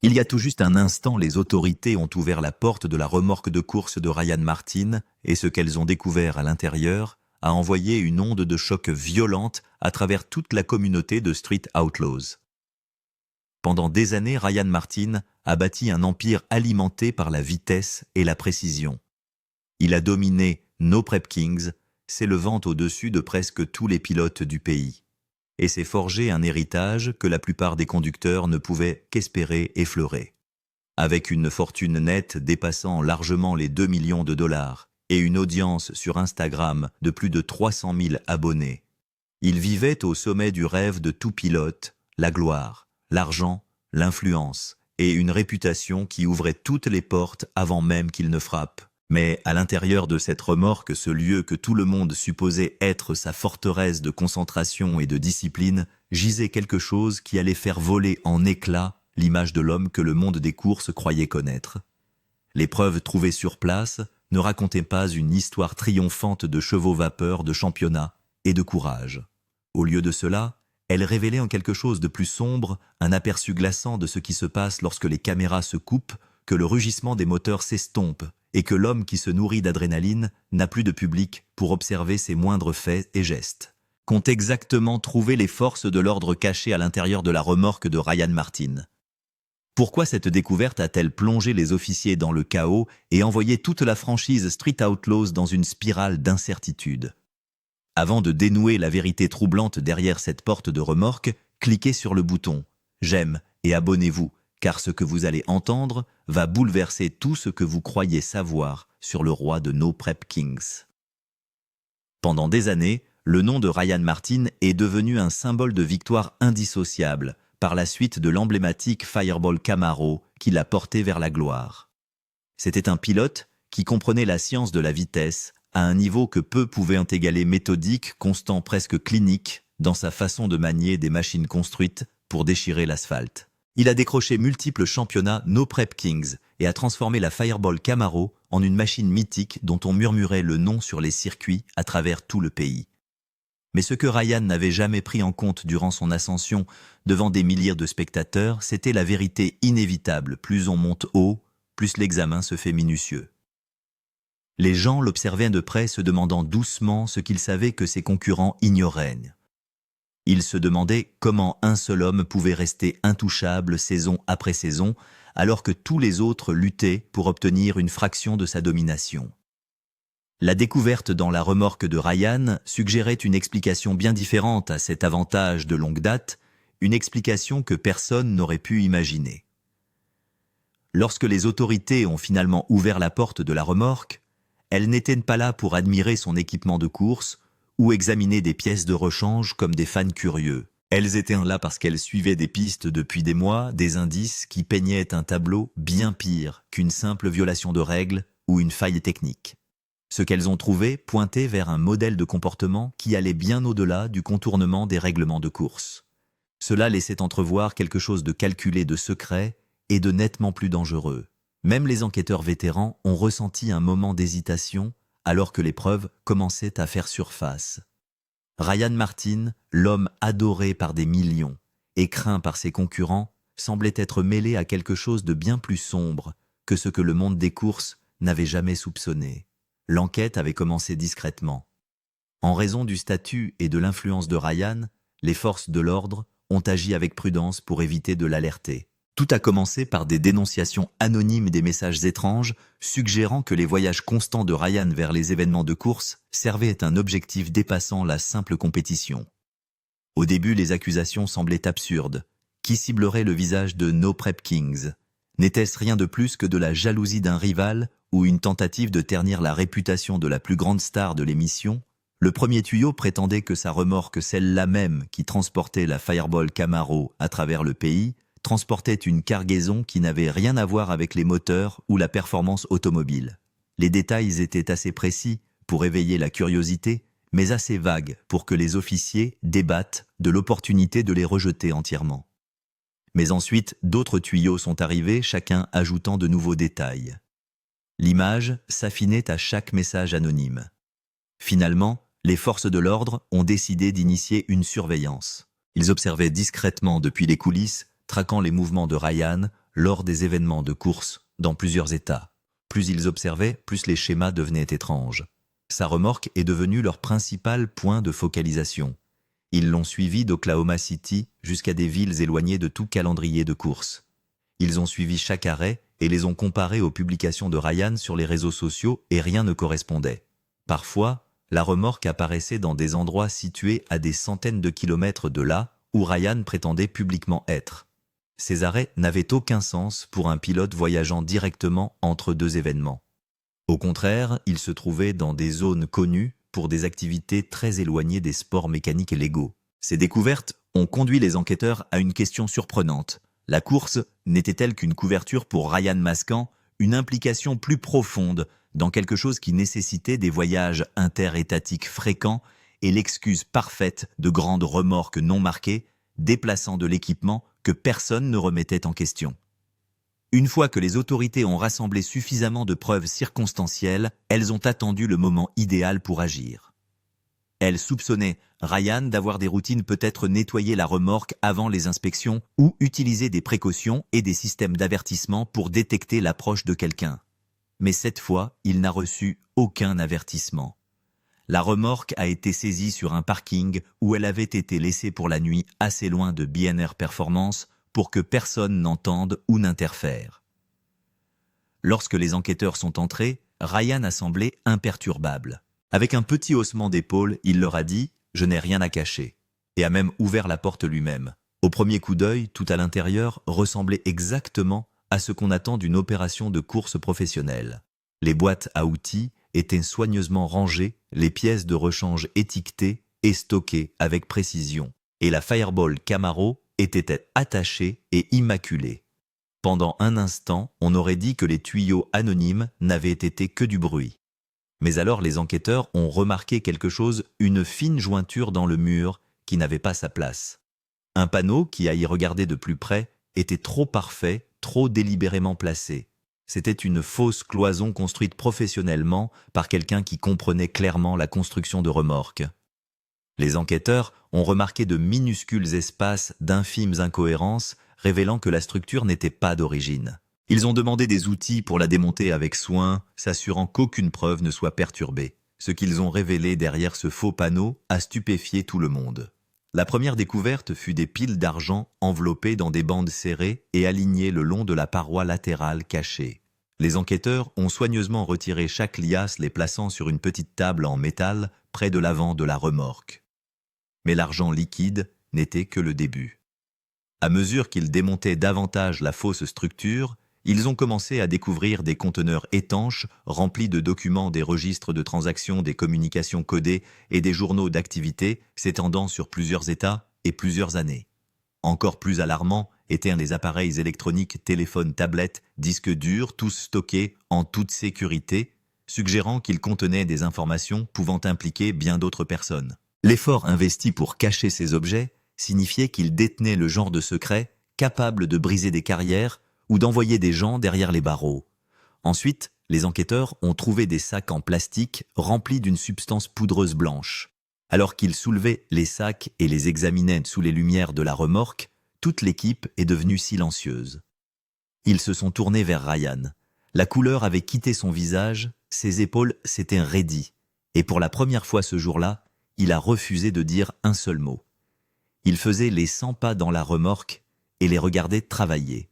Il y a tout juste un instant, les autorités ont ouvert la porte de la remorque de course de Ryan Martin et ce qu'elles ont découvert à l'intérieur a envoyé une onde de choc violente à travers toute la communauté de Street Outlaws. Pendant des années, Ryan Martin a bâti un empire alimenté par la vitesse et la précision. Il a dominé No Prep Kings, s'élevant au-dessus de presque tous les pilotes du pays, et s'est forgé un héritage que la plupart des conducteurs ne pouvaient qu'espérer effleurer. Avec une fortune nette dépassant largement les 2 millions de dollars et une audience sur Instagram de plus de 300 000 abonnés, il vivait au sommet du rêve de tout pilote, la gloire, l'argent, l'influence et une réputation qui ouvrait toutes les portes avant même qu'il ne frappe. Mais à l'intérieur de cette remorque, ce lieu que tout le monde supposait être sa forteresse de concentration et de discipline, gisait quelque chose qui allait faire voler en éclats l'image de l'homme que le monde des courses croyait connaître. Les preuves trouvées sur place ne racontaient pas une histoire triomphante de chevaux vapeur, de championnat et de courage. Au lieu de cela, elle révélait en quelque chose de plus sombre un aperçu glaçant de ce qui se passe lorsque les caméras se coupent, que le rugissement des moteurs s'estompe et que l'homme qui se nourrit d'adrénaline n'a plus de public pour observer ses moindres faits et gestes. Qu'ont exactement trouvé les forces de l'ordre cachées à l'intérieur de la remorque de Ryan Martin? Pourquoi cette découverte a-t-elle plongé les officiers dans le chaos et envoyé toute la franchise Street Outlaws dans une spirale d'incertitude? Avant de dénouer la vérité troublante derrière cette porte de remorque, cliquez sur le bouton « J'aime » et abonnez-vous, car ce que vous allez entendre va bouleverser tout ce que vous croyez savoir sur le roi de No Prep Kings. Pendant des années, le nom de Ryan Martin est devenu un symbole de victoire indissociable, par la suite de l'emblématique Fireball Camaro qui l'a porté vers la gloire. C'était un pilote qui comprenait la science de la vitesse à un niveau que peu pouvaient égaler, méthodique, constant, presque clinique, dans sa façon de manier des machines construites pour déchirer l'asphalte. Il a décroché multiples championnats No Prep Kings et a transformé la Fireball Camaro en une machine mythique dont on murmurait le nom sur les circuits à travers tout le pays. Mais ce que Ryan n'avait jamais pris en compte durant son ascension devant des milliers de spectateurs, c'était la vérité inévitable. Plus on monte haut, plus l'examen se fait minutieux. Les gens l'observaient de près, se demandant doucement ce qu'ils savaient que ses concurrents ignoraient. Ils se demandaient comment un seul homme pouvait rester intouchable saison après saison, alors que tous les autres luttaient pour obtenir une fraction de sa domination. La découverte dans la remorque de Ryan suggérait une explication bien différente à cet avantage de longue date, une explication que personne n'aurait pu imaginer. Lorsque les autorités ont finalement ouvert la porte de la remorque, elles n'étaient pas là pour admirer son équipement de course ou examiner des pièces de rechange comme des fans curieux. Elles étaient là parce qu'elles suivaient des pistes depuis des mois, des indices qui peignaient un tableau bien pire qu'une simple violation de règles ou une faille technique. Ce qu'elles ont trouvé pointait vers un modèle de comportement qui allait bien au-delà du contournement des règlements de course. Cela laissait entrevoir quelque chose de calculé, de secret et de nettement plus dangereux. Même les enquêteurs vétérans ont ressenti un moment d'hésitation alors que les preuves commençaient à faire surface. Ryan Martin, l'homme adoré par des millions et craint par ses concurrents, semblait être mêlé à quelque chose de bien plus sombre que ce que le monde des courses n'avait jamais soupçonné. L'enquête avait commencé discrètement. En raison du statut et de l'influence de Ryan, les forces de l'ordre ont agi avec prudence pour éviter de l'alerter. Tout a commencé par des dénonciations anonymes des messages étranges suggérant que les voyages constants de Ryan vers les événements de course servaient un objectif dépassant la simple compétition. Au début, les accusations semblaient absurdes. Qui ciblerait le visage de No Prep Kings? N'était-ce rien de plus que de la jalousie d'un rival ou une tentative de ternir la réputation de la plus grande star de l'émission? Le premier tuyau prétendait que sa remorque, celle-là même qui transportait la Fireball Camaro à travers le pays, transportait une cargaison qui n'avait rien à voir avec les moteurs ou la performance automobile. Les détails étaient assez précis pour éveiller la curiosité, mais assez vagues pour que les officiers débattent de l'opportunité de les rejeter entièrement. Mais ensuite, d'autres tuyaux sont arrivés, chacun ajoutant de nouveaux détails. L'image s'affinait à chaque message anonyme. Finalement, les forces de l'ordre ont décidé d'initier une surveillance. Ils observaient discrètement depuis les coulisses, traquant les mouvements de Ryan, lors des événements de course dans plusieurs États. Plus ils observaient, plus les schémas devenaient étranges. Sa remorque est devenue leur principal point de focalisation. Ils l'ont suivi d'Oklahoma City jusqu'à des villes éloignées de tout calendrier de course. Ils ont suivi chaque arrêt et les ont comparés aux publications de Ryan sur les réseaux sociaux et rien ne correspondait. Parfois, la remorque apparaissait dans des endroits situés à des centaines de kilomètres de là où Ryan prétendait publiquement être. Ces arrêts n'avaient aucun sens pour un pilote voyageant directement entre deux événements. Au contraire, il se trouvait dans des zones connues pour des activités très éloignées des sports mécaniques et légaux. Ces découvertes ont conduit les enquêteurs à une question surprenante. La course n'était-elle qu'une couverture pour Ryan Mascan, une implication plus profonde dans quelque chose qui nécessitait des voyages interétatiques fréquents et l'excuse parfaite de grandes remorques non marquées, déplaçant de l'équipement que personne ne remettait en question. Une fois que les autorités ont rassemblé suffisamment de preuves circonstancielles, elles ont attendu le moment idéal pour agir. Elles soupçonnaient Ryan d'avoir des routines, peut-être nettoyer la remorque avant les inspections ou utiliser des précautions et des systèmes d'avertissement pour détecter l'approche de quelqu'un. Mais cette fois, il n'a reçu aucun avertissement. La remorque a été saisie sur un parking où elle avait été laissée pour la nuit assez loin de BNR Performance pour que personne n'entende ou n'interfère. Lorsque les enquêteurs sont entrés, Ryan a semblé imperturbable. Avec un petit haussement d'épaule, il leur a dit « Je n'ai rien à cacher » et a même ouvert la porte lui-même. Au premier coup d'œil, tout à l'intérieur ressemblait exactement à ce qu'on attend d'une opération de course professionnelle. Les boîtes à outils étaient soigneusement rangées, les pièces de rechange étiquetées et stockées avec précision, et la Fireball Camaro était attachée et immaculée. Pendant un instant, on aurait dit que les tuyaux anonymes n'avaient été que du bruit. Mais alors les enquêteurs ont remarqué quelque chose, une fine jointure dans le mur qui n'avait pas sa place. Un panneau qui, à y regarder de plus près, était trop parfait, trop délibérément placé. C'était une fausse cloison construite professionnellement par quelqu'un qui comprenait clairement la construction de remorques. Les enquêteurs ont remarqué de minuscules espaces d'infimes incohérences révélant que la structure n'était pas d'origine. Ils ont demandé des outils pour la démonter avec soin, s'assurant qu'aucune preuve ne soit perturbée. Ce qu'ils ont révélé derrière ce faux panneau a stupéfié tout le monde. La première découverte fut des piles d'argent enveloppées dans des bandes serrées et alignées le long de la paroi latérale cachée. Les enquêteurs ont soigneusement retiré chaque liasse, les plaçant sur une petite table en métal près de l'avant de la remorque. Mais l'argent liquide n'était que le début. À mesure qu'ils démontaient davantage la fausse structure, ils ont commencé à découvrir des conteneurs étanches remplis de documents des registres de transactions, des communications codées et des journaux d'activité s'étendant sur plusieurs États et plusieurs années. Encore plus alarmant étaient les appareils électroniques, téléphones, tablettes, disques durs, tous stockés en toute sécurité, suggérant qu'ils contenaient des informations pouvant impliquer bien d'autres personnes. L'effort investi pour cacher ces objets signifiait qu'ils détenaient le genre de secret capable de briser des carrières ou d'envoyer des gens derrière les barreaux. Ensuite, les enquêteurs ont trouvé des sacs en plastique remplis d'une substance poudreuse blanche. Alors qu'ils soulevaient les sacs et les examinaient sous les lumières de la remorque, toute l'équipe est devenue silencieuse. Ils se sont tournés vers Ryan. La couleur avait quitté son visage, ses épaules s'étaient raidies. Et pour la première fois ce jour-là, il a refusé de dire un seul mot. Il faisait les 100 pas dans la remorque et les regardait travailler.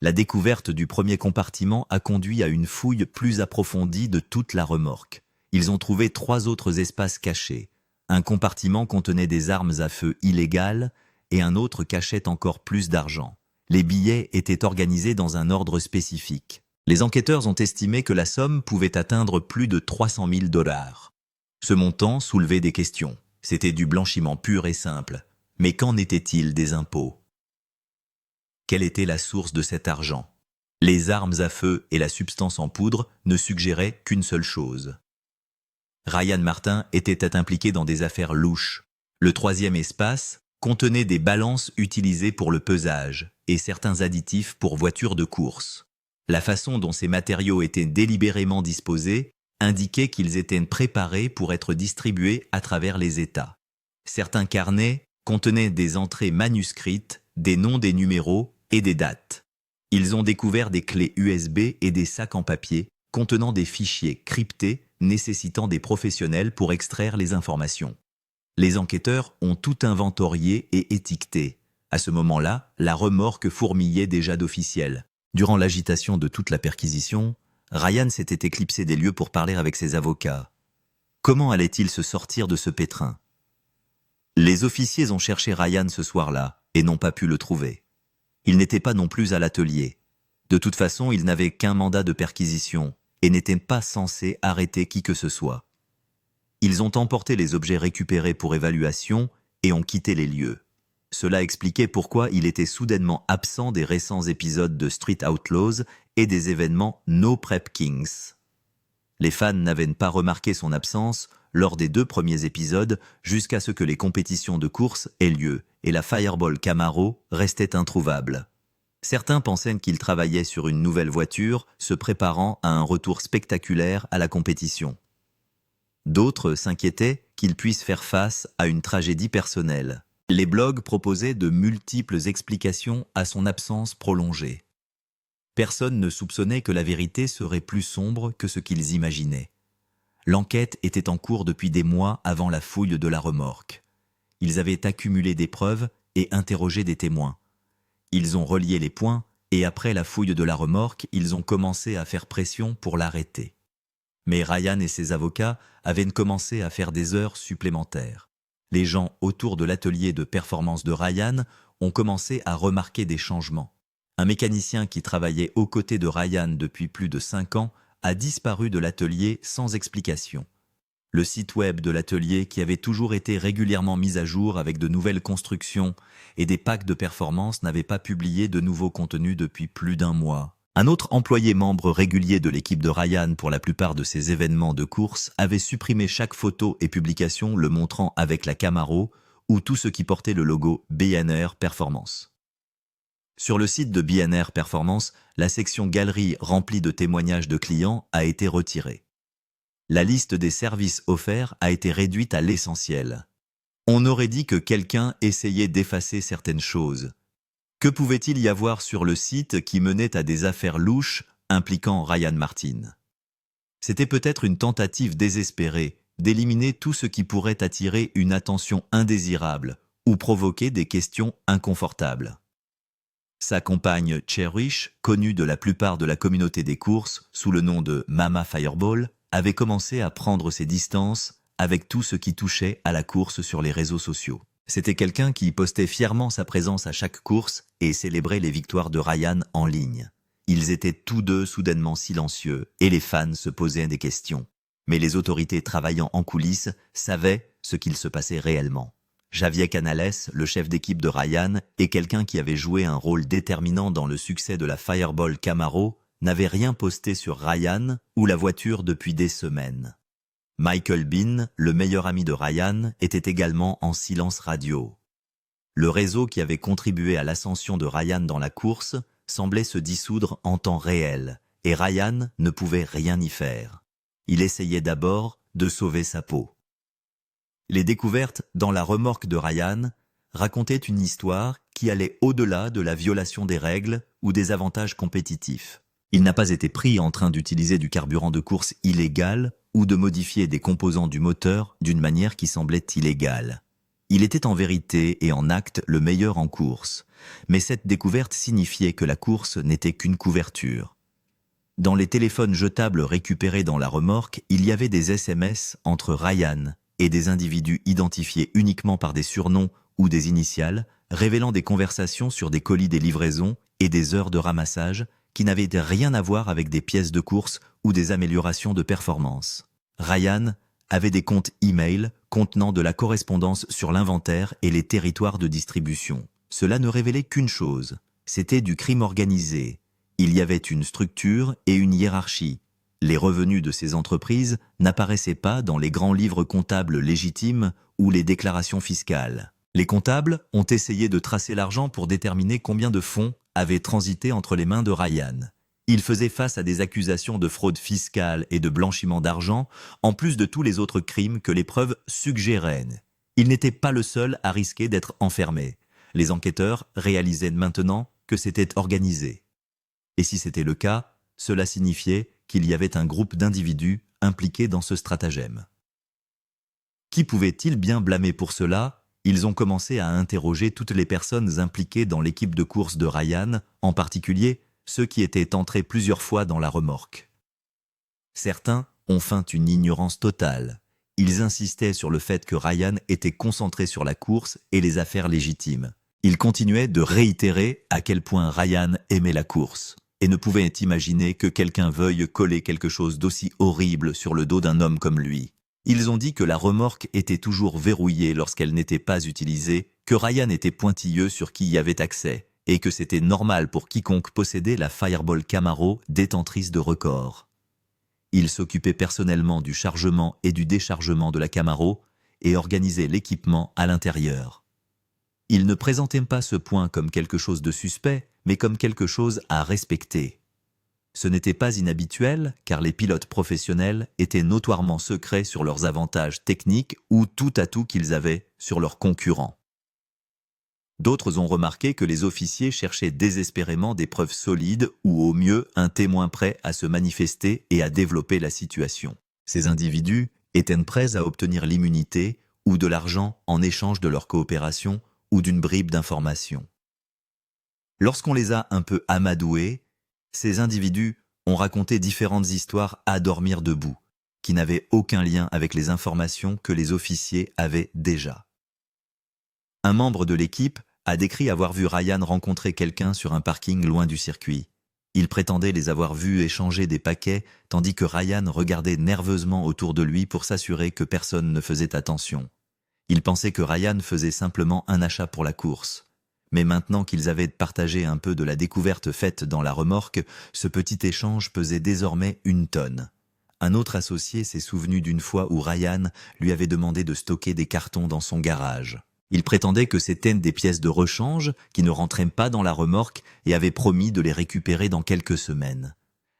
La découverte du premier compartiment a conduit à une fouille plus approfondie de toute la remorque. Ils ont trouvé 3 autres espaces cachés. Un compartiment contenait des armes à feu illégales et un autre cachait encore plus d'argent. Les billets étaient organisés dans un ordre spécifique. Les enquêteurs ont estimé que la somme pouvait atteindre plus de 300 000 $. Ce montant soulevait des questions. C'était du blanchiment pur et simple. Mais qu'en était-il des impôts ? Quelle était la source de cet argent ? Les armes à feu et la substance en poudre ne suggéraient qu'une seule chose. Ryan Martin était impliqué dans des affaires louches. Le 3e espace contenait des balances utilisées pour le pesage et certains additifs pour voitures de course. La façon dont ces matériaux étaient délibérément disposés indiquait qu'ils étaient préparés pour être distribués à travers les États. Certains carnets contenaient des entrées manuscrites, des noms, des numéros et des dates. Ils ont découvert des clés USB et des sacs en papier contenant des fichiers cryptés nécessitant des professionnels pour extraire les informations. Les enquêteurs ont tout inventorié et étiqueté. À ce moment-là, la remorque fourmillait déjà d'officiels. Durant l'agitation de toute la perquisition, Ryan s'était éclipsé des lieux pour parler avec ses avocats. Comment allait-il se sortir de ce pétrin? Les officiers ont cherché Ryan ce soir-là et n'ont pas pu le trouver. Il n'était pas non plus à l'atelier. De toute façon, il n'avait qu'un mandat de perquisition et n'était pas censé arrêter qui que ce soit. Ils ont emporté les objets récupérés pour évaluation et ont quitté les lieux. Cela expliquait pourquoi il était soudainement absent des récents épisodes de Street Outlaws et des événements No Prep Kings. Les fans n'avaient pas remarqué son absence lors des 2 premiers épisodes jusqu'à ce que les compétitions de course aient lieu et la Fireball Camaro restait introuvable. Certains pensaient qu'il travaillait sur une nouvelle voiture, se préparant à un retour spectaculaire à la compétition. D'autres s'inquiétaient qu'il puisse faire face à une tragédie personnelle. Les blogs proposaient de multiples explications à son absence prolongée. Personne ne soupçonnait que la vérité serait plus sombre que ce qu'ils imaginaient. L'enquête était en cours depuis des mois avant la fouille de la remorque. Ils avaient accumulé des preuves et interrogé des témoins. Ils ont relié les points et après la fouille de la remorque, ils ont commencé à faire pression pour l'arrêter. Mais Ryan et ses avocats avaient commencé à faire des heures supplémentaires. Les gens autour de l'atelier de performance de Ryan ont commencé à remarquer des changements. Un mécanicien qui travaillait aux côtés de Ryan depuis plus de 5 ans a disparu de l'atelier sans explication. Le site web de l'atelier, qui avait toujours été régulièrement mis à jour avec de nouvelles constructions et des packs de performance, n'avait pas publié de nouveaux contenus depuis plus d'1 mois. Un autre employé membre régulier de l'équipe de Ryan pour la plupart de ces événements de course avait supprimé chaque photo et publication le montrant avec la Camaro ou tout ce qui portait le logo B&R Performance. Sur le site de B&R Performance, la section galerie remplie de témoignages de clients a été retirée. La liste des services offerts a été réduite à l'essentiel. On aurait dit que quelqu'un essayait d'effacer certaines choses. Que pouvait-il y avoir sur le site qui menait à des affaires louches impliquant Ryan Martin? C'était peut-être une tentative désespérée d'éliminer tout ce qui pourrait attirer une attention indésirable ou provoquer des questions inconfortables. Sa compagne Cherish, connue de la plupart de la communauté des courses sous le nom de Mama Fireball, avait commencé à prendre ses distances avec tout ce qui touchait à la course sur les réseaux sociaux. C'était quelqu'un qui postait fièrement sa présence à chaque course et célébrait les victoires de Ryan en ligne. Ils étaient tous deux soudainement silencieux et les fans se posaient des questions. Mais les autorités travaillant en coulisses savaient ce qu'il se passait réellement. Javier Canales, le chef d'équipe de Ryan et quelqu'un qui avait joué un rôle déterminant dans le succès de la Fireball Camaro, n'avait rien posté sur Ryan ou la voiture depuis des semaines. Michael Bean, le meilleur ami de Ryan, était également en silence radio. Le réseau qui avait contribué à l'ascension de Ryan dans la course semblait se dissoudre en temps réel, et Ryan ne pouvait rien y faire. Il essayait d'abord de sauver sa peau. Les découvertes dans la remorque de Ryan racontaient une histoire qui allait au-delà de la violation des règles ou des avantages compétitifs. Il n'a pas été pris en train d'utiliser du carburant de course illégal ou de modifier des composants du moteur d'une manière qui semblait illégale. Il était en vérité et en acte le meilleur en course, mais cette découverte signifiait que la course n'était qu'une couverture. Dans les téléphones jetables récupérés dans la remorque, il y avait des SMS entre Ryan et des individus identifiés uniquement par des surnoms ou des initiales, révélant des conversations sur des colis des livraisons et des heures de ramassage qui n'avaient rien à voir avec des pièces de course ou des améliorations de performance. Ryan avait des comptes e-mail contenant de la correspondance sur l'inventaire et les territoires de distribution. Cela ne révélait qu'une chose, c'était du crime organisé. Il y avait une structure et une hiérarchie. Les revenus de ces entreprises n'apparaissaient pas dans les grands livres comptables légitimes ou les déclarations fiscales. Les comptables ont essayé de tracer l'argent pour déterminer combien de fonds avaient transité entre les mains de Ryan. Il faisait face à des accusations de fraude fiscale et de blanchiment d'argent, en plus de tous les autres crimes que les preuves suggéraient. Il n'était pas le seul à risquer d'être enfermé. Les enquêteurs réalisaient maintenant que c'était organisé. Et si c'était le cas, cela signifiait qu'il y avait un groupe d'individus impliqués dans ce stratagème. Qui pouvait-il bien blâmer pour cela? Ils ont commencé à interroger toutes les personnes impliquées dans l'équipe de course de Ryan, en particulier ceux qui étaient entrés plusieurs fois dans la remorque. Certains ont feint une ignorance totale. Ils insistaient sur le fait que Ryan était concentré sur la course et les affaires légitimes. Ils continuaient de réitérer à quel point Ryan aimait la course et ne pouvait imaginer que quelqu'un veuille coller quelque chose d'aussi horrible sur le dos d'un homme comme lui. Ils ont dit que la remorque était toujours verrouillée lorsqu'elle n'était pas utilisée, que Ryan était pointilleux sur qui y avait accès, et que c'était normal pour quiconque possédait la Fireball Camaro détentrice de record. Il s'occupait personnellement du chargement et du déchargement de la Camaro et organisait l'équipement à l'intérieur. Il ne présentait pas ce point comme quelque chose de suspect, mais comme quelque chose à respecter. Ce n'était pas inhabituel, car les pilotes professionnels étaient notoirement secrets sur leurs avantages techniques ou tout atout qu'ils avaient sur leurs concurrents. D'autres ont remarqué que les officiers cherchaient désespérément des preuves solides ou au mieux un témoin prêt à se manifester et à développer la situation. Ces individus étaient prêts à obtenir l'immunité ou de l'argent en échange de leur coopération ou d'une bribe d'information. Lorsqu'on les a un peu amadoués, ces individus ont raconté différentes histoires à dormir debout, qui n'avaient aucun lien avec les informations que les officiers avaient déjà. Un membre de l'équipe a décrit avoir vu Ryan rencontrer quelqu'un sur un parking loin du circuit. Il prétendait les avoir vus échanger des paquets, tandis que Ryan regardait nerveusement autour de lui pour s'assurer que personne ne faisait attention. Il pensait que Ryan faisait simplement un achat pour la course. Mais maintenant qu'ils avaient partagé un peu de la découverte faite dans la remorque, ce petit échange pesait désormais 1 tonne. Un autre associé s'est souvenu d'une fois où Ryan lui avait demandé de stocker des cartons dans son garage. Il prétendait que c'étaient des pièces de rechange qui ne rentraient pas dans la remorque et avait promis de les récupérer dans quelques semaines.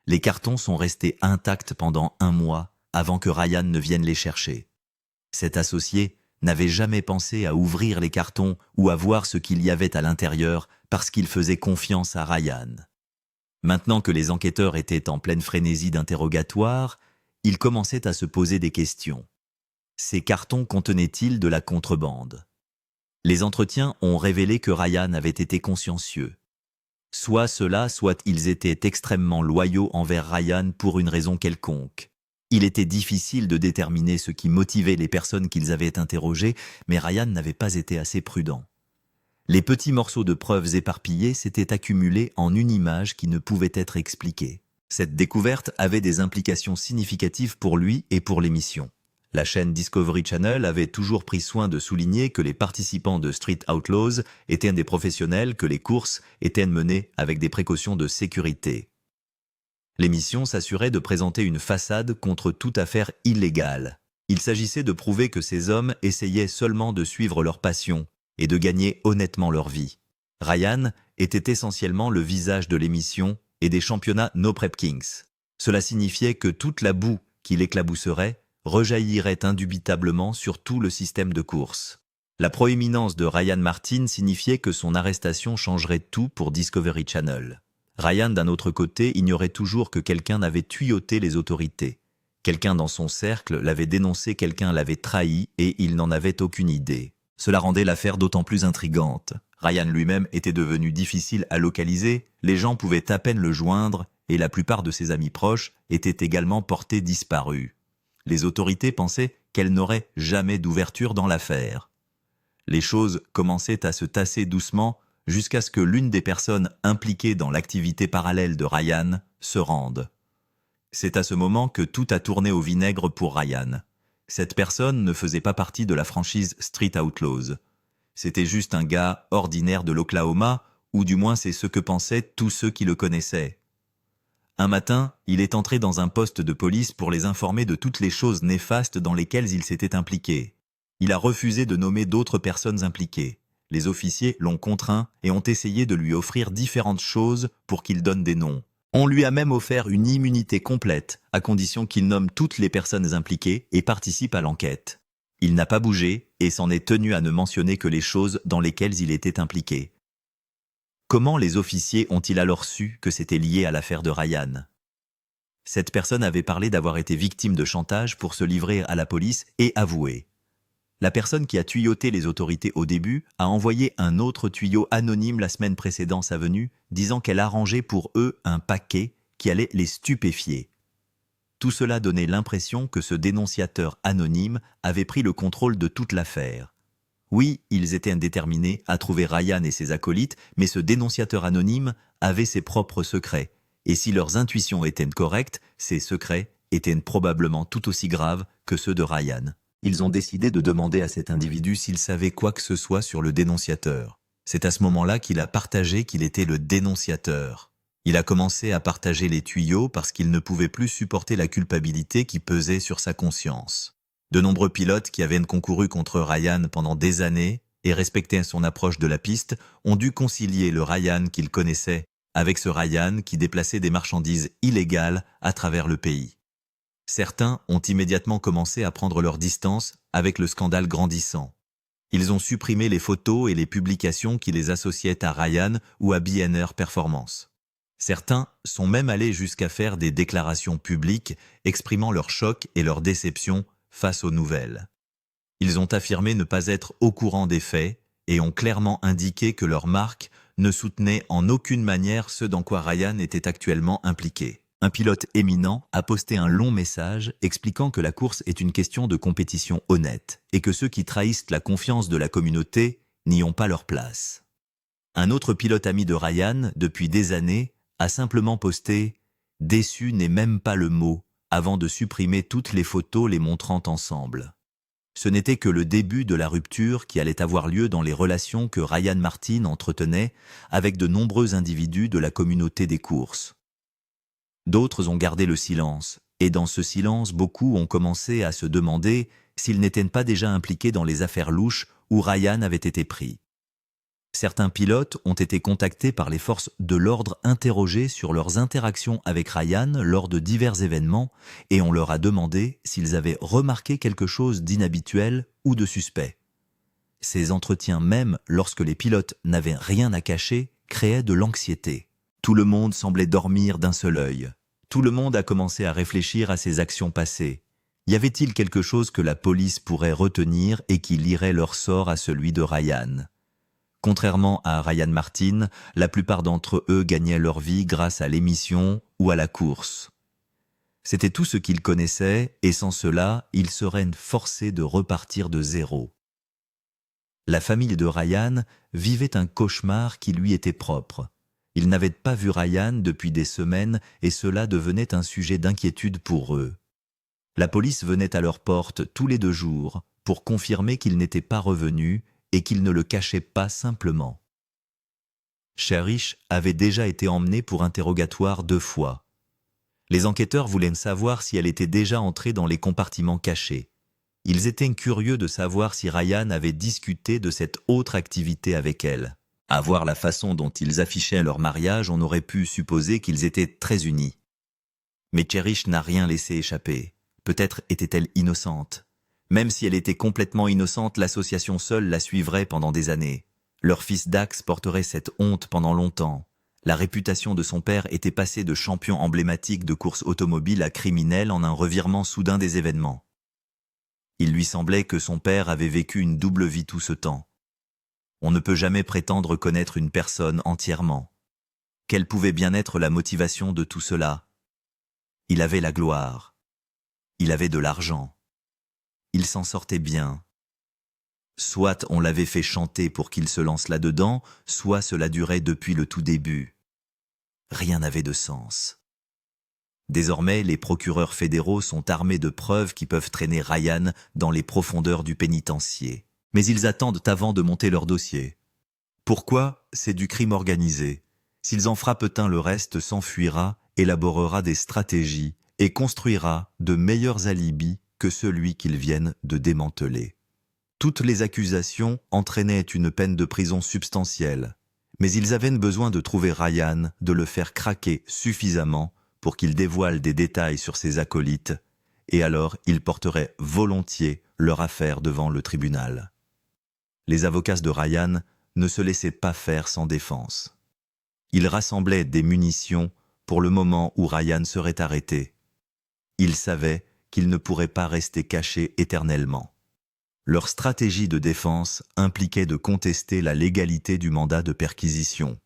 Les cartons sont restés intacts pendant 1 mois avant que Ryan ne vienne les chercher. Cet associé n'avait jamais pensé à ouvrir les cartons ou à voir ce qu'il y avait à l'intérieur parce qu'il faisait confiance à Ryan. Maintenant que les enquêteurs étaient en pleine frénésie d'interrogatoire, ils commençaient à se poser des questions. Ces cartons contenaient-ils de la contrebande? Les entretiens ont révélé que Ryan avait été consciencieux. Soit cela, soit ils étaient extrêmement loyaux envers Ryan pour une raison quelconque. Il était difficile de déterminer ce qui motivait les personnes qu'ils avaient interrogées, mais Ryan n'avait pas été assez prudent. Les petits morceaux de preuves éparpillés s'étaient accumulés en une image qui ne pouvait être expliquée. Cette découverte avait des implications significatives pour lui et pour l'émission. La chaîne Discovery Channel avait toujours pris soin de souligner que les participants de Street Outlaws étaient des professionnels, que les courses étaient menées avec des précautions de sécurité. L'émission s'assurait de présenter une façade contre toute affaire illégale. Il s'agissait de prouver que ces hommes essayaient seulement de suivre leur passion et de gagner honnêtement leur vie. Ryan était essentiellement le visage de l'émission et des championnats No Prep Kings. Cela signifiait que toute la boue qui l'éclabousserait rejaillirait indubitablement sur tout le système de course. La proéminence de Ryan Martin signifiait que son arrestation changerait tout pour Discovery Channel. Ryan, d'un autre côté, ignorait toujours que quelqu'un avait tuyauté les autorités. Quelqu'un dans son cercle l'avait dénoncé, quelqu'un l'avait trahi et il n'en avait aucune idée. Cela rendait l'affaire d'autant plus intrigante. Ryan lui-même était devenu difficile à localiser, les gens pouvaient à peine le joindre et la plupart de ses amis proches étaient également portés disparus. Les autorités pensaient qu'elle n'aurait jamais d'ouverture dans l'affaire. Les choses commençaient à se tasser doucement jusqu'à ce que l'une des personnes impliquées dans l'activité parallèle de Ryan se rende. C'est à ce moment que tout a tourné au vinaigre pour Ryan. Cette personne ne faisait pas partie de la franchise Street Outlaws. C'était juste un gars ordinaire de l'Oklahoma, ou du moins c'est ce que pensaient tous ceux qui le connaissaient. Un matin, il est entré dans un poste de police pour les informer de toutes les choses néfastes dans lesquelles il s'était impliqué. Il a refusé de nommer d'autres personnes impliquées. Les officiers l'ont contraint et ont essayé de lui offrir différentes choses pour qu'il donne des noms. On lui a même offert une immunité complète, à condition qu'il nomme toutes les personnes impliquées et participe à l'enquête. Il n'a pas bougé et s'en est tenu à ne mentionner que les choses dans lesquelles il était impliqué. Comment les officiers ont-ils alors su que c'était lié à l'affaire de Ryan? Cette personne avait parlé d'avoir été victime de chantage pour se livrer à la police et avouer. La personne qui a tuyauté les autorités au début a envoyé un autre tuyau anonyme la semaine précédant sa venue, disant qu'elle arrangeait pour eux un paquet qui allait les stupéfier. Tout cela donnait l'impression que ce dénonciateur anonyme avait pris le contrôle de toute l'affaire. Oui, ils étaient déterminés à trouver Ryan et ses acolytes, mais ce dénonciateur anonyme avait ses propres secrets. Et si leurs intuitions étaient correctes, ces secrets étaient probablement tout aussi graves que ceux de Ryan. Ils ont décidé de demander à cet individu s'il savait quoi que ce soit sur le dénonciateur. C'est à ce moment-là qu'il a partagé qu'il était le dénonciateur. Il a commencé à partager les tuyaux parce qu'il ne pouvait plus supporter la culpabilité qui pesait sur sa conscience. De nombreux pilotes qui avaient concouru contre Ryan pendant des années et respectaient son approche de la piste ont dû concilier le Ryan qu'ils connaissaient avec ce Ryan qui déplaçait des marchandises illégales à travers le pays. Certains ont immédiatement commencé à prendre leur distance avec le scandale grandissant. Ils ont supprimé les photos et les publications qui les associaient à Ryan ou à BNR Performance. Certains sont même allés jusqu'à faire des déclarations publiques exprimant leur choc et leur déception face aux nouvelles. Ils ont affirmé ne pas être au courant des faits et ont clairement indiqué que leur marque ne soutenait en aucune manière ce dans quoi Ryan était actuellement impliqué. Un pilote éminent a posté un long message expliquant que la course est une question de compétition honnête et que ceux qui trahissent la confiance de la communauté n'y ont pas leur place. Un autre pilote ami de Ryan, depuis des années, a simplement posté « Déçu n'est même pas le mot » avant de supprimer toutes les photos les montrant ensemble. Ce n'était que le début de la rupture qui allait avoir lieu dans les relations que Ryan Martin entretenait avec de nombreux individus de la communauté des courses. D'autres ont gardé le silence, et dans ce silence, beaucoup ont commencé à se demander s'ils n'étaient pas déjà impliqués dans les affaires louches où Ryan avait été pris. Certains pilotes ont été contactés par les forces de l'ordre interrogés sur leurs interactions avec Ryan lors de divers événements et on leur a demandé s'ils avaient remarqué quelque chose d'inhabituel ou de suspect. Ces entretiens, même lorsque les pilotes n'avaient rien à cacher, créaient de l'anxiété. Tout le monde semblait dormir d'un seul œil. Tout le monde a commencé à réfléchir à ses actions passées. Y avait-il quelque chose que la police pourrait retenir et qui lierait leur sort à celui de Ryan ? Contrairement à Ryan Martin, la plupart d'entre eux gagnaient leur vie grâce à l'émission ou à la course. C'était tout ce qu'ils connaissaient et sans cela, ils seraient forcés de repartir de zéro. La famille de Ryan vivait un cauchemar qui lui était propre. Ils n'avaient pas vu Ryan depuis des semaines et cela devenait un sujet d'inquiétude pour eux. La police venait à leur porte tous les 2 jours pour confirmer qu'il n'était pas revenu et qu'il ne le cachait pas simplement. Cherish avait déjà été emmenée pour interrogatoire 2 fois. Les enquêteurs voulaient savoir si elle était déjà entrée dans les compartiments cachés. Ils étaient curieux de savoir si Ryan avait discuté de cette autre activité avec elle. À voir la façon dont ils affichaient leur mariage, on aurait pu supposer qu'ils étaient très unis. Mais Cherish n'a rien laissé échapper. Peut-être était-elle innocente. Même si elle était complètement innocente, l'association seule la suivrait pendant des années. Leur fils Dax porterait cette honte pendant longtemps. La réputation de son père était passée de champion emblématique de course automobile à criminel en un revirement soudain des événements. Il lui semblait que son père avait vécu une double vie tout ce temps. On ne peut jamais prétendre connaître une personne entièrement. Quelle pouvait bien être la motivation de tout cela ? Il avait la gloire. Il avait de l'argent. Il s'en sortait bien. Soit on l'avait fait chanter pour qu'il se lance là-dedans, soit cela durait depuis le tout début. Rien n'avait de sens. Désormais, les procureurs fédéraux sont armés de preuves qui peuvent traîner Ryan dans les profondeurs du pénitencier. Mais ils attendent avant de monter leur dossier. Pourquoi ? C'est du crime organisé. S'ils en frappent un, le reste s'enfuira, élaborera des stratégies et construira de meilleurs alibis que celui qu'ils viennent de démanteler. Toutes les accusations entraînaient une peine de prison substantielle, mais ils avaient besoin de trouver Ryan, de le faire craquer suffisamment pour qu'il dévoile des détails sur ses acolytes, et alors ils porteraient volontiers leur affaire devant le tribunal. Les avocats de Ryan ne se laissaient pas faire sans défense. Ils rassemblaient des munitions pour le moment où Ryan serait arrêté. Ils savaient qu'ils ne pourraient pas rester cachés éternellement. Leur stratégie de défense impliquait de contester la légalité du mandat de perquisition.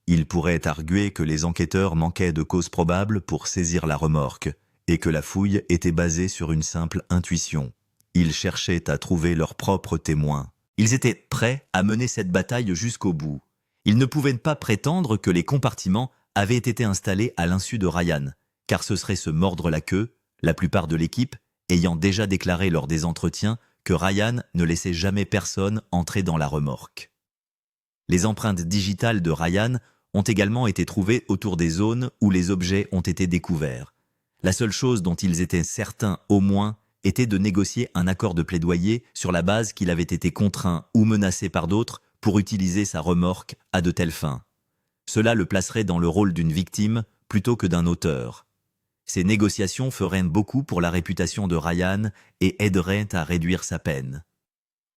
Ils pourraient arguer que les enquêteurs manquaient de causes probables pour saisir la remorque et que la fouille était basée sur une simple intuition. Ils cherchaient à trouver leurs propres témoins. Ils étaient prêts à mener cette bataille jusqu'au bout. Ils ne pouvaient pas prétendre que les compartiments avaient été installés à l'insu de Ryan, car ce serait se mordre la queue, la plupart de l'équipe ayant déjà déclaré lors des entretiens que Ryan ne laissait jamais personne entrer dans la remorque. Les empreintes digitales de Ryan ont également été trouvées autour des zones où les objets ont été découverts. La seule chose dont ils étaient certains au moins était de négocier un accord de plaidoyer sur la base qu'il avait été contraint ou menacé par d'autres pour utiliser sa remorque à de telles fins. Cela le placerait dans le rôle d'une victime plutôt que d'un auteur. Ces négociations feraient beaucoup pour la réputation de Ryan et aideraient à réduire sa peine.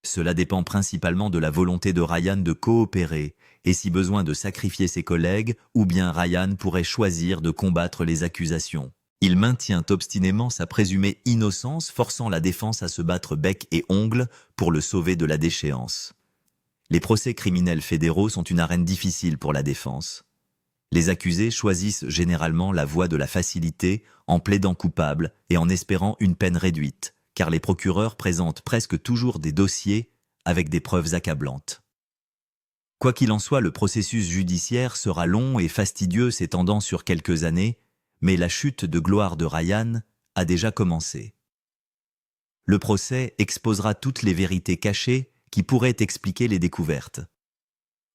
Cela dépend principalement de la volonté de Ryan de coopérer et si besoin de sacrifier ses collègues ou bien Ryan pourrait choisir de combattre les accusations. Il maintient obstinément sa présumée innocence, forçant la défense à se battre bec et ongles pour le sauver de la déchéance. Les procès criminels fédéraux sont une arène difficile pour la défense. Les accusés choisissent généralement la voie de la facilité en plaidant coupable et en espérant une peine réduite, car les procureurs présentent presque toujours des dossiers avec des preuves accablantes. Quoi qu'il en soit, le processus judiciaire sera long et fastidieux s'étendant sur quelques années, mais la chute de gloire de Ryan a déjà commencé. Le procès exposera toutes les vérités cachées qui pourraient expliquer les découvertes.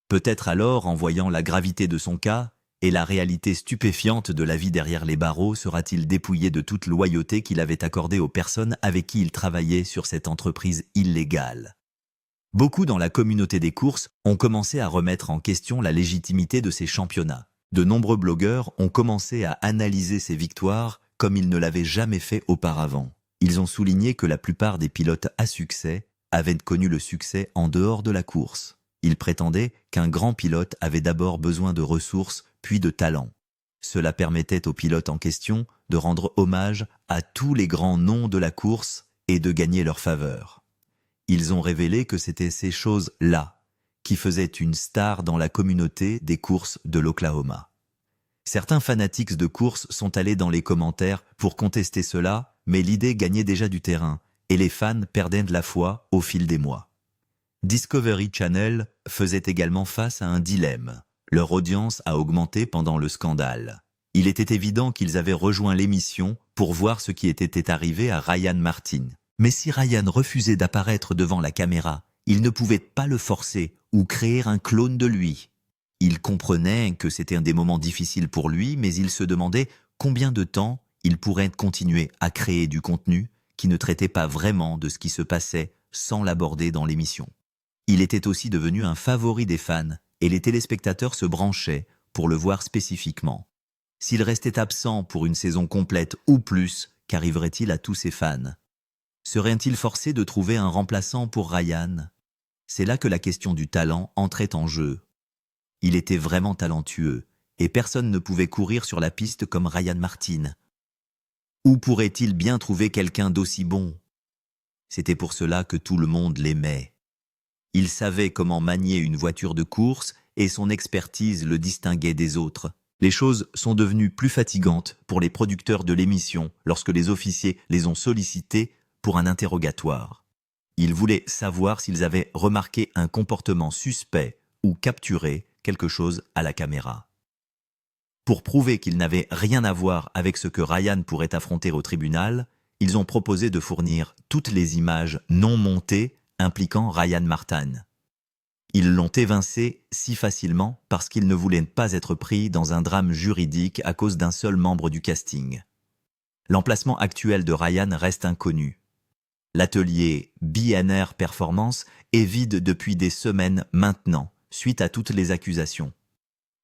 Peut-être alors, en voyant la gravité de son cas et la réalité stupéfiante de la vie derrière les barreaux, sera-t-il dépouillé de toute loyauté qu'il avait accordée aux personnes avec qui il travaillait sur cette entreprise illégale. Beaucoup dans la communauté des courses ont commencé à remettre en question la légitimité de ces championnats. De nombreux blogueurs ont commencé à analyser ces victoires comme ils ne l'avaient jamais fait auparavant. Ils ont souligné que la plupart des pilotes à succès avaient connu le succès en dehors de la course. Ils prétendaient qu'un grand pilote avait d'abord besoin de ressources puis de talent. Cela permettait aux pilotes en question de rendre hommage à tous les grands noms de la course et de gagner leur faveur. Ils ont révélé que c'était ces choses-là qui faisaient une star dans la communauté des courses de l'Oklahoma. Certains fanatiques de course sont allés dans les commentaires pour contester cela, mais l'idée gagnait déjà du terrain et les fans perdaient de la foi au fil des mois. Discovery Channel faisait également face à un dilemme. Leur audience a augmenté pendant le scandale. Il était évident qu'ils avaient rejoint l'émission pour voir ce qui était arrivé à Ryan Martin. Mais si Ryan refusait d'apparaître devant la caméra, ils ne pouvaient pas le forcer ou créer un clone de lui. Il comprenait que c'était un des moments difficiles pour lui, mais il se demandait combien de temps il pourrait continuer à créer du contenu qui ne traitait pas vraiment de ce qui se passait sans l'aborder dans l'émission. Il était aussi devenu un favori des fans et les téléspectateurs se branchaient pour le voir spécifiquement. S'il restait absent pour une saison complète ou plus, qu'arriverait-il à tous ses fans? Serait-il forcé de trouver un remplaçant pour Ryan? C'est là que la question du talent entrait en jeu. Il était vraiment talentueux, et personne ne pouvait courir sur la piste comme Ryan Martin. Où pourrait-il bien trouver quelqu'un d'aussi bon? C'était pour cela que tout le monde l'aimait. Il savait comment manier une voiture de course et son expertise le distinguait des autres. Les choses sont devenues plus fatigantes pour les producteurs de l'émission lorsque les officiers les ont sollicités pour un interrogatoire. Ils voulaient savoir s'ils avaient remarqué un comportement suspect ou capturé quelque chose à la caméra. Pour prouver qu'ils n'avaient rien à voir avec ce que Ryan pourrait affronter au tribunal, ils ont proposé de fournir toutes les images non montées impliquant Ryan Martin. Ils l'ont évincé si facilement parce qu'ils ne voulaient pas être pris dans un drame juridique à cause d'un seul membre du casting. L'emplacement actuel de Ryan reste inconnu. L'atelier BNR Performance est vide depuis des semaines maintenant, suite à toutes les accusations.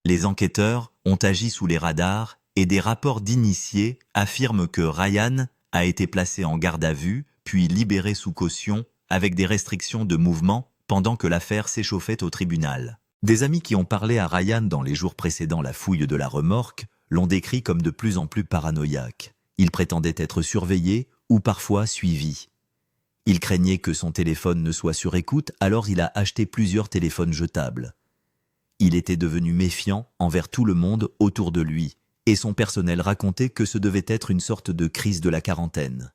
Les enquêteurs ont agi sous les radars et des rapports d'initiés affirment que Ryan a été placé en garde à vue, puis libéré sous caution avec des restrictions de mouvement pendant que l'affaire s'échauffait au tribunal. Des amis qui ont parlé à Ryan dans les jours précédant la fouille de la remorque l'ont décrit comme de plus en plus paranoïaque. Il prétendait être surveillé ou parfois suivi. Il craignait que son téléphone ne soit sur écoute, alors il a acheté plusieurs téléphones jetables. Il était devenu méfiant envers tout le monde autour de lui, et son personnel racontait que ce devait être une sorte de crise de la quarantaine.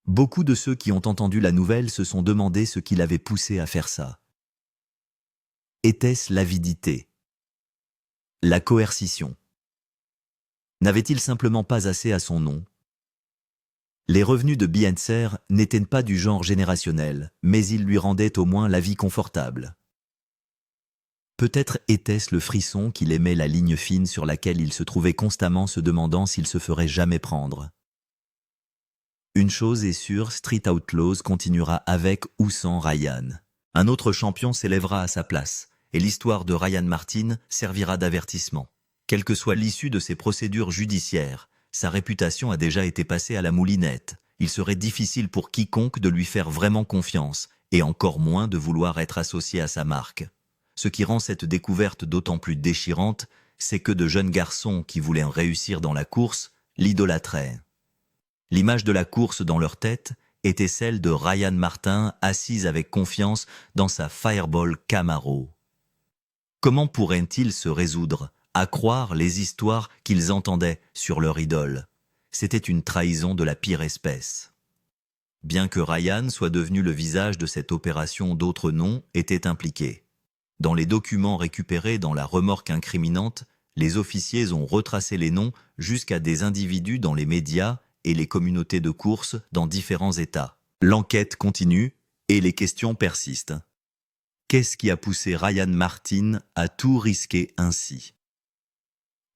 Beaucoup de ceux qui ont entendu la nouvelle se sont demandé ce qui l'avait poussé à faire ça. Était-ce l'avidité? La coercition? N'avait-il simplement pas assez à son nom? Les revenus de Bienser n'étaient pas du genre générationnel, mais ils lui rendaient au moins la vie confortable. Peut-être était-ce le frisson qu'il aimait, la ligne fine sur laquelle il se trouvait constamment, se demandant s'il se ferait jamais prendre. Une chose est sûre, Street Outlaws continuera avec ou sans Ryan. Un autre champion s'élèvera à sa place, et l'histoire de Ryan Martin servira d'avertissement. Quelle que soit l'issue de ces procédures judiciaires, sa réputation a déjà été passée à la moulinette. Il serait difficile pour quiconque de lui faire vraiment confiance, et encore moins de vouloir être associé à sa marque. Ce qui rend cette découverte d'autant plus déchirante, c'est que de jeunes garçons qui voulaient réussir dans la course l'idolâtraient. L'image de la course dans leur tête était celle de Ryan Martin assise avec confiance dans sa Fireball Camaro. Comment pourraient-ils se résoudre à croire les histoires qu'ils entendaient sur leur idole? C'était une trahison de la pire espèce. Bien que Ryan soit devenu le visage de cette opération, d'autres noms étaient impliqués. Dans les documents récupérés dans la remorque incriminante, les officiers ont retracé les noms jusqu'à des individus dans les médias et les communautés de course dans différents États. L'enquête continue et les questions persistent. Qu'est-ce qui a poussé Ryan Martin à tout risquer ainsi?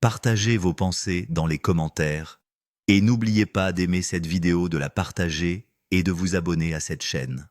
Partagez vos pensées dans les commentaires et n'oubliez pas d'aimer cette vidéo, de la partager et de vous abonner à cette chaîne.